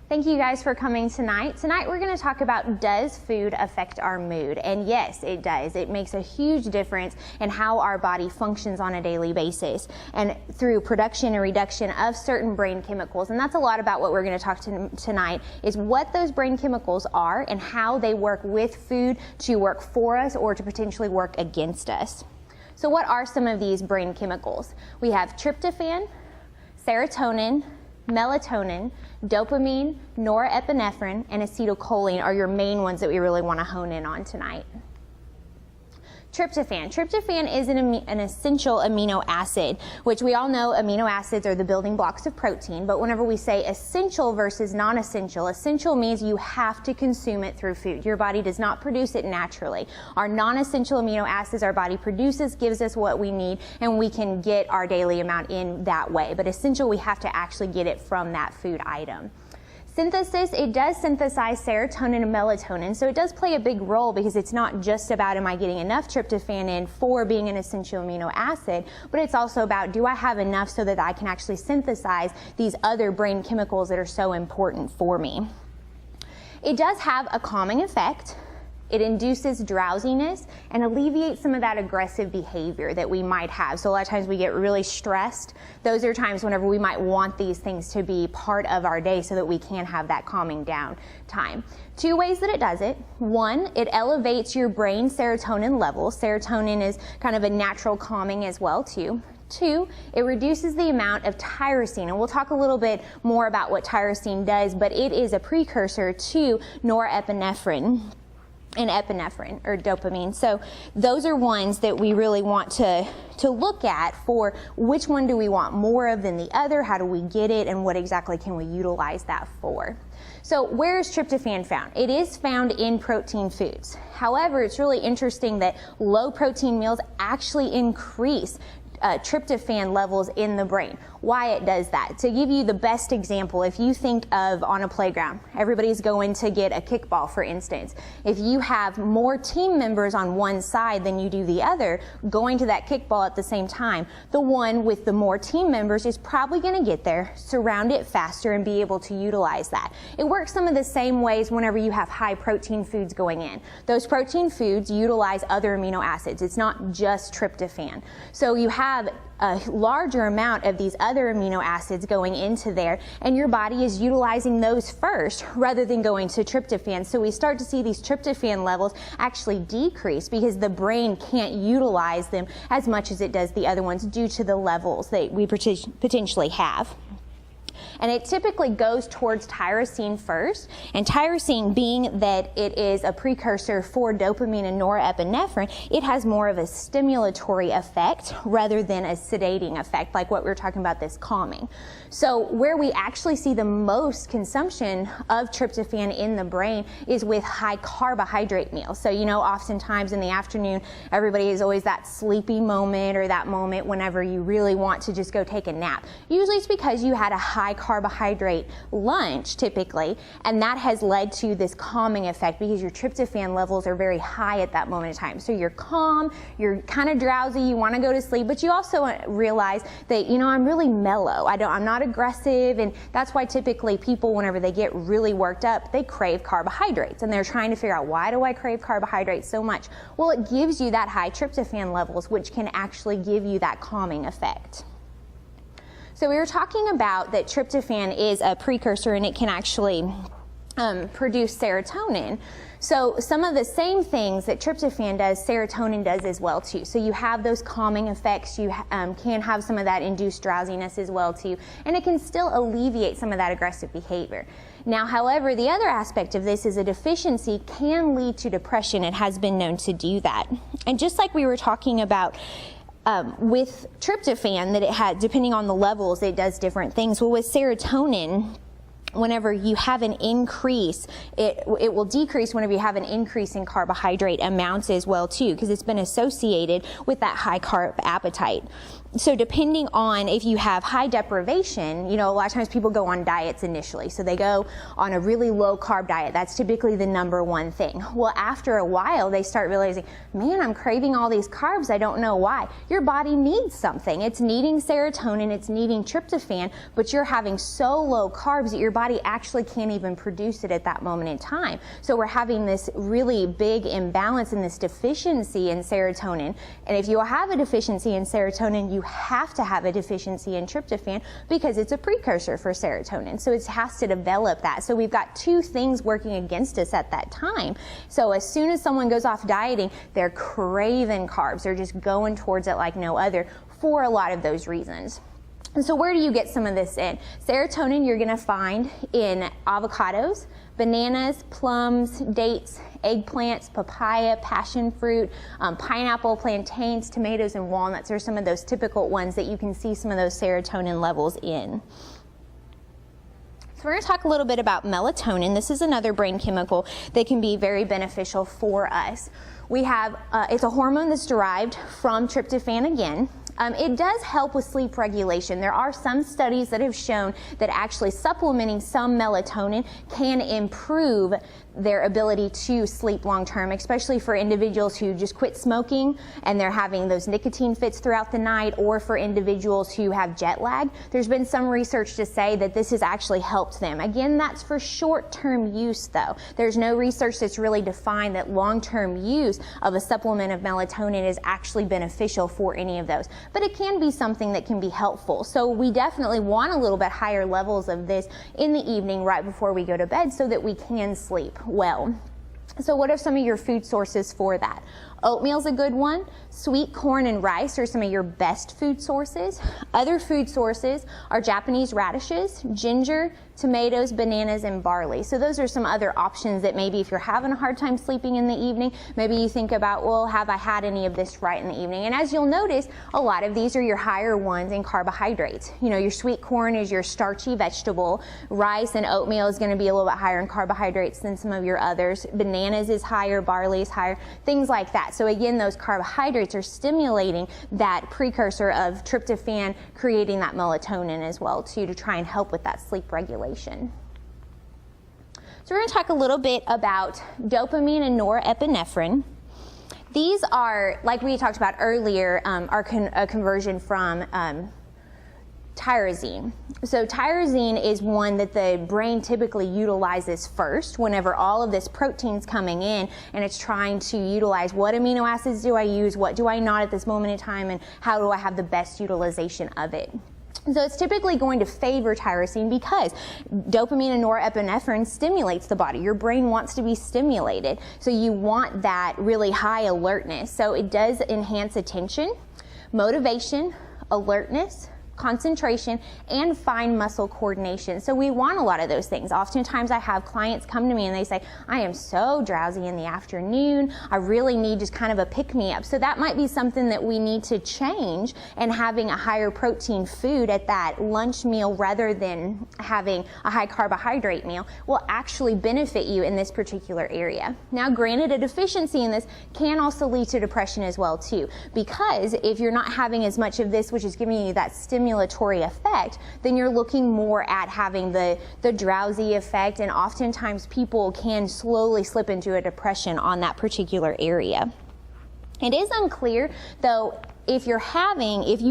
Thank you guys for coming tonight. Tonight we're going to talk about, does food affect our mood? And yes, it does. It makes a huge difference in how our body functions on a daily basis and through production and reduction of certain brain chemicals. And that's a lot about what we're going to talk tonight, is what those brain chemicals are and how they work with food to work for us or to potentially work against us. So what are some of these brain chemicals? We have tryptophan, serotonin, melatonin, dopamine, norepinephrine, and acetylcholine are your main ones that we really want to hone in on tonight. Tryptophan. Tryptophan is an essential amino acid, which we all know amino acids are the building blocks of protein, but whenever we say essential versus non-essential, essential means you have to consume it through food. Your body does not produce it naturally. Our non-essential amino acids our body produces, gives us what we need, and we can get our daily amount in that way. But essential, we have to actually get it from that food item. Synthesis, it does synthesize serotonin and melatonin, so it does play a big role because it's not just about am I getting enough tryptophan in for being an essential amino acid, but it's also about do I have enough so that I can actually synthesize these other brain chemicals that are so important for me. It does have a calming effect. It induces drowsiness and alleviates some of that aggressive behavior that we might have. So a lot of times we get really stressed. Those are times whenever we might want these things to be part of our day so that we can have that calming down time. Two ways that it does it. One, it elevates your brain serotonin levels. Serotonin is kind of a natural calming as well too. Two, it reduces the amount of tyrosine, and we'll talk a little bit more about what tyrosine does, but it is a precursor to norepinephrine and epinephrine or dopamine. So those are ones that we really want to look at for which one do we want more of than the other, how do we get it, and what exactly can we utilize that for. So where is tryptophan found? It is found in protein foods. However, it's really interesting that low protein meals actually increase tryptophan levels in the brain. Why it does that? To give you the best example, if you think of on a playground, everybody's going to get a kickball, for instance. If you have more team members on one side than you do the other going to that kickball at the same time, the one with the more team members is probably going to get there, surround it faster, and be able to utilize that. It works some of the same ways whenever you have high protein foods going in. Those protein foods utilize other amino acids. It's not just tryptophan. So you have a larger amount of these other amino acids going into there, and your body is utilizing those first rather than going to tryptophan. So we start to see these tryptophan levels actually decrease because the brain can't utilize them as much as it does the other ones due to the levels that we potentially have. And it typically goes towards tyrosine first, and tyrosine, being that it is a precursor for dopamine and norepinephrine, it has more of a stimulatory effect rather than a sedating effect like what we were talking about, this calming. So where we actually see the most consumption of tryptophan in the brain is with high carbohydrate meals. So you know, oftentimes in the afternoon everybody is always that sleepy moment or that moment whenever you really want to just go take a nap. Usually it's because you had a high carbohydrate lunch typically, and that has led to this calming effect because your tryptophan levels are very high at that moment in time. So you're calm, you're kind of drowsy, you want to go to sleep, but you also realize that, you know, I'm really mellow. I'm not aggressive, and that's why typically people, whenever they get really worked up, they crave carbohydrates, and they're trying to figure out, why do I crave carbohydrates so much? Well, it gives you that high tryptophan levels, which can actually give you that calming effect. So we were talking about that tryptophan is a precursor and it can actually produce serotonin. So some of the same things that tryptophan does, serotonin does as well too. So you have those calming effects, you can have some of that induced drowsiness as well too, and it can still alleviate some of that aggressive behavior. Now, however, the other aspect of this is a deficiency can lead to depression. It has been known to do that. And just like we were talking about with tryptophan, that it had, depending on the levels, it does different things. Well, with serotonin, whenever you have an increase, it will decrease whenever you have an increase in carbohydrate amounts as well too, because it's been associated with that high carb appetite. So depending on if you have high deprivation, you know, a lot of times people go on diets initially. So they go on a really low carb diet. That's typically the number one thing. Well, after a while, they start realizing, man, I'm craving all these carbs. I don't know why. Your body needs something. It's needing serotonin. It's needing tryptophan, but you're having so low carbs that your body body actually can't even produce it at that moment in time. So we're having this really big imbalance in this deficiency in serotonin. And if you have a deficiency in serotonin, you have to have a deficiency in tryptophan because it's a precursor for serotonin. So it has to develop that. So we've got two things working against us at that time. So as soon as someone goes off dieting, they're craving carbs. They're just going towards it like no other for a lot of those reasons. And so where do you get some of this in? Serotonin you're going to find in avocados, bananas, plums, dates, eggplants, papaya, passion fruit, pineapple, plantains, tomatoes, and walnuts are some of those typical ones that you can see some of those serotonin levels in. So we're going to talk a little bit about melatonin. This is another brain chemical that can be very beneficial for us. We have, it's a hormone that's derived from tryptophan again. It does help with sleep regulation. There are some studies that have shown that actually supplementing some melatonin can improve their ability to sleep long term, especially for individuals who just quit smoking and they're having those nicotine fits throughout the night, or for individuals who have jet lag. There's been some research to say that this has actually helped them. Again, that's for short-term use though. There's no research that's really defined that long-term use of a supplement of melatonin is actually beneficial for any of those. But it can be something that can be helpful. So we definitely want a little bit higher levels of this in the evening right before we go to bed so that we can sleep well. So what are some of your food sources for that? Oatmeal's a good one. Sweet corn and rice are some of your best food sources. Other food sources are Japanese radishes, ginger, tomatoes, bananas, and barley. So those are some other options that maybe if you're having a hard time sleeping in the evening, maybe you think about, well, have I had any of this right in the evening? And as you'll notice, a lot of these are your higher ones in carbohydrates. You know, your sweet corn is your starchy vegetable. Rice and oatmeal is going to be a little bit higher in carbohydrates than some of your others. Bananas is higher, barley is higher, things like that. So again, those carbohydrates are stimulating that precursor of tryptophan, creating that melatonin as well too, to try and help with that sleep regulation. So we're going to talk a little bit about dopamine and norepinephrine. These are, like we talked about earlier, are a conversion from tyrosine. So tyrosine is one that the brain typically utilizes first whenever all of this protein's coming in and it's trying to utilize what amino acids do I use, what do I not at this moment in time, and how do I have the best utilization of it. So it's typically going to favor tyrosine because dopamine and norepinephrine stimulates the body. Your brain wants to be stimulated. So you want that really high alertness. So it does enhance attention, motivation, alertness, concentration, and fine muscle coordination. So we want a lot of those things. Oftentimes I have clients come to me and they say, I am so drowsy in the afternoon. I really need just kind of a pick-me-up. So that might be something that we need to change, and having a higher protein food at that lunch meal rather than having a high carbohydrate meal will actually benefit you in this particular area. Now granted, a deficiency in this can also lead to depression as well too, because if you're not having as much of this, which is giving you that stimulatory effect, then you're looking more at having the drowsy effect, and oftentimes people can slowly slip into a depression on that particular area. It is unclear though if you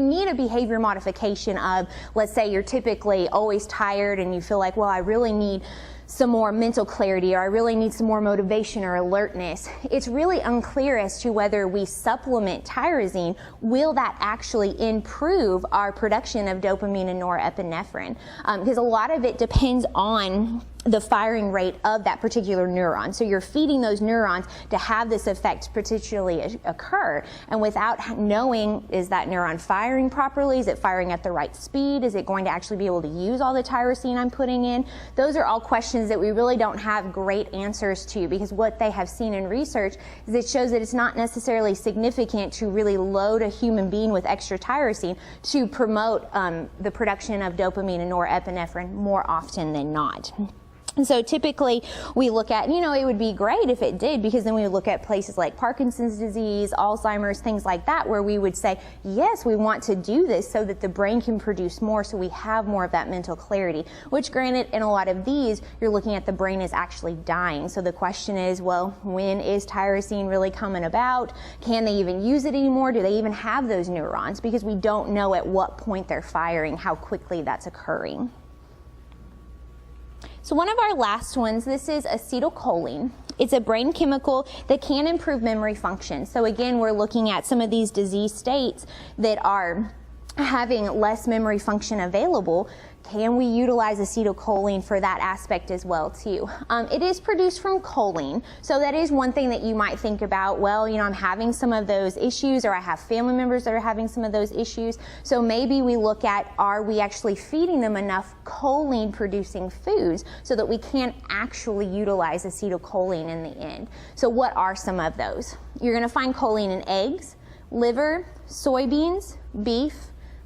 need a behavior modification of, let's say you're typically always tired and you feel like, well, I really need some more mental clarity, or I really need some more motivation or alertness. It's really unclear as to whether we supplement tyrosine, will that actually improve our production of dopamine and norepinephrine? Because a lot of it depends on the firing rate of that particular neuron. So you're feeding those neurons to have this effect particularly occur, and without knowing, is that neuron firing properly? Is it firing at the right speed? Is it going to actually be able to use all the tyrosine I'm putting in? Those are all questions that we really don't have great answers to, because what they have seen in research is it shows that it's not necessarily significant to really load a human being with extra tyrosine to promote the production of dopamine and norepinephrine more often than not. And so typically we look at, it would be great if it did, because then we would look at places like Parkinson's disease, Alzheimer's, things like that, where we would say, yes, we want to do this so that the brain can produce more, so we have more of that mental clarity, which granted, in a lot of these, you're looking at the brain is actually dying. So the question is, well, when is tyrosine really coming about? Can they even use it anymore? Do they even have those neurons? Because we don't know at what point they're firing, how quickly that's occurring. So one of our last ones, this is acetylcholine. It's a brain chemical that can improve memory function. So again, we're looking at some of these disease states that are having less memory function available. Can we utilize acetylcholine for that aspect as well too? It is produced from choline, so that is one thing that you might think about. Well, you know, I'm having some of those issues, or I have family members that are having some of those issues. So maybe we look at, are we actually feeding them enough choline producing foods so that we can actually utilize acetylcholine in the end? So what are some of those? You're going to find choline in eggs, liver, soybeans, beef,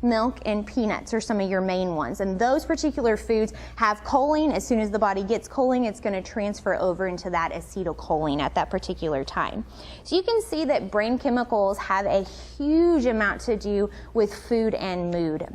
milk, and peanuts are some of your main ones. And those particular foods have choline. As soon as the body gets choline, it's going to transfer over into that acetylcholine at that particular time. So you can see that brain chemicals have a huge amount to do with food and mood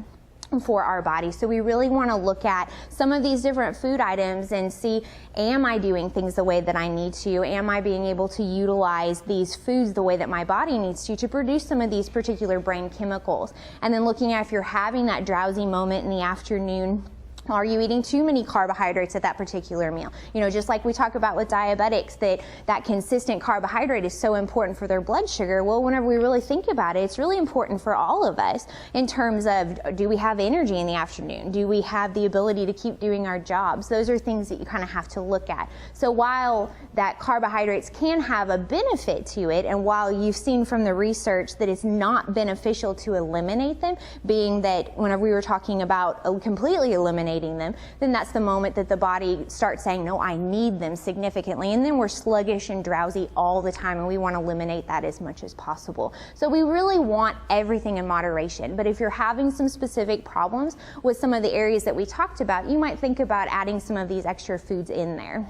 for our body. So we really want to look at some of these different food items and see, am I doing things the way that I need to? Am I being able to utilize these foods the way that my body needs to produce some of these particular brain chemicals? And then looking at if you're having that drowsy moment in the afternoon, are you eating too many carbohydrates at that particular meal? You know, just like we talk about with diabetics, that consistent carbohydrate is so important for their blood sugar. Well, whenever we really think about it, it's really important for all of us in terms of, do we have energy in the afternoon? Do we have the ability to keep doing our jobs? Those are things that you kind of have to look at. So while that carbohydrates can have a benefit to it, and while you've seen from the research that it's not beneficial to eliminate them, being that whenever we were talking about completely eliminating them, then that's the moment that the body starts saying, no, I need them significantly, and then we're sluggish and drowsy all the time, and we want to eliminate that as much as possible. So we really want everything in moderation, but if you're having some specific problems with some of the areas that we talked about, you might think about adding some of these extra foods in there.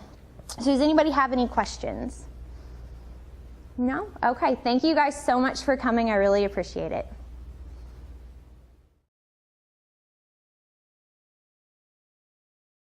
So does anybody have any questions? No? Okay, thank you guys so much for coming. I really appreciate it.